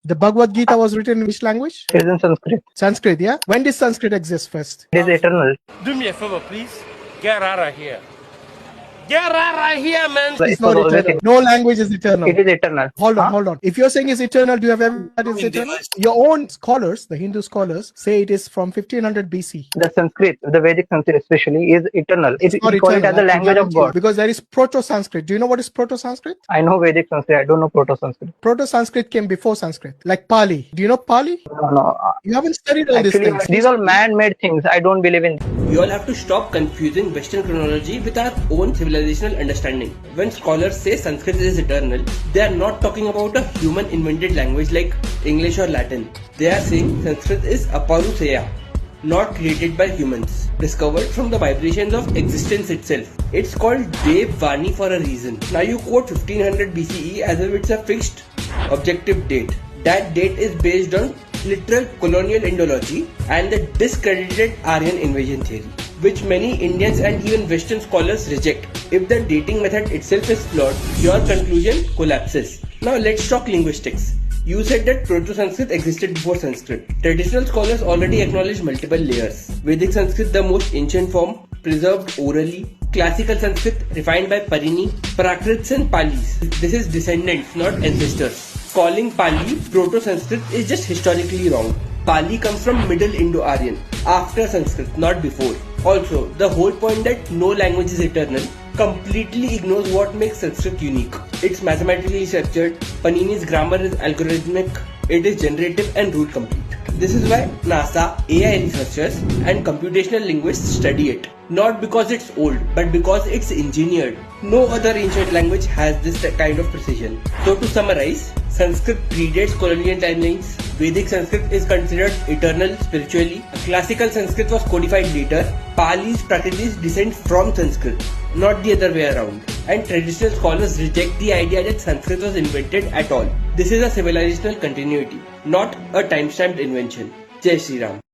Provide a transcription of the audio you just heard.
The Bhagavad Gita was written in which language? It is in Sanskrit. Sanskrit, yeah? When did Sanskrit exist first? It is eternal. Do me a favor, please. Get out of here. Get out of here, man. It's not eternal. No language is eternal. It is eternal. Hold on. If you're saying it's eternal, do you have evidence that it's eternal? Your own scholars, the Hindu scholars, say it is from 1500 BC. The Sanskrit, the Vedic Sanskrit especially, is eternal. It's not we call it eternal, as the I language of guarantee you, God. because there is Proto-Sanskrit. Do you know what is Proto-Sanskrit? I know Vedic Sanskrit. I don't know Proto-Sanskrit. Proto-Sanskrit came before Sanskrit, like Pali. Do you know Pali? No. You haven't studied all these Actually, things. these are man-made things. I don't believe in. We all have to stop confusing Western chronology with our own civilizational understanding. When scholars say Sanskrit is eternal, they are not talking about a human-invented language like English or Latin. They are saying Sanskrit is aparuseya, not created by humans, discovered from the vibrations of existence itself. It's called Dev Vani for a reason. Now you quote 1500 BCE as if it's a fixed, objective date. That date is based on literal colonial Indology and the discredited Aryan invasion theory, which many Indians and even Western scholars reject. If the dating method itself is flawed, your conclusion collapses. Now let's talk linguistics. You said that Proto-Sanskrit existed before Sanskrit. Traditional scholars already acknowledge multiple layers. Vedic Sanskrit, the most ancient form, preserved orally. Classical Sanskrit, refined by Parini. Prakrits and Palis. This is descendants, not ancestors. Calling Pali Proto-Sanskrit is just historically wrong. Pali comes from Middle Indo-Aryan, after Sanskrit, not before. Also, the whole point that no language is eternal completely ignores what makes Sanskrit unique. It's mathematically structured, Panini's grammar is algorithmic, it is generative and rule complete. This is why NASA, AI researchers and computational linguists study it. Not because it's old, but because it's engineered. No other ancient language has this kind of precision. So to summarize, Sanskrit predates colonial timelines. Vedic Sanskrit is considered eternal spiritually. Classical Sanskrit was codified later. Pali's Prakritis descend from Sanskrit, not the other way around. And traditional scholars reject the idea that Sanskrit was invented at all. This is a civilizational continuity, not a time-stamped invention. Jai Shri Ram.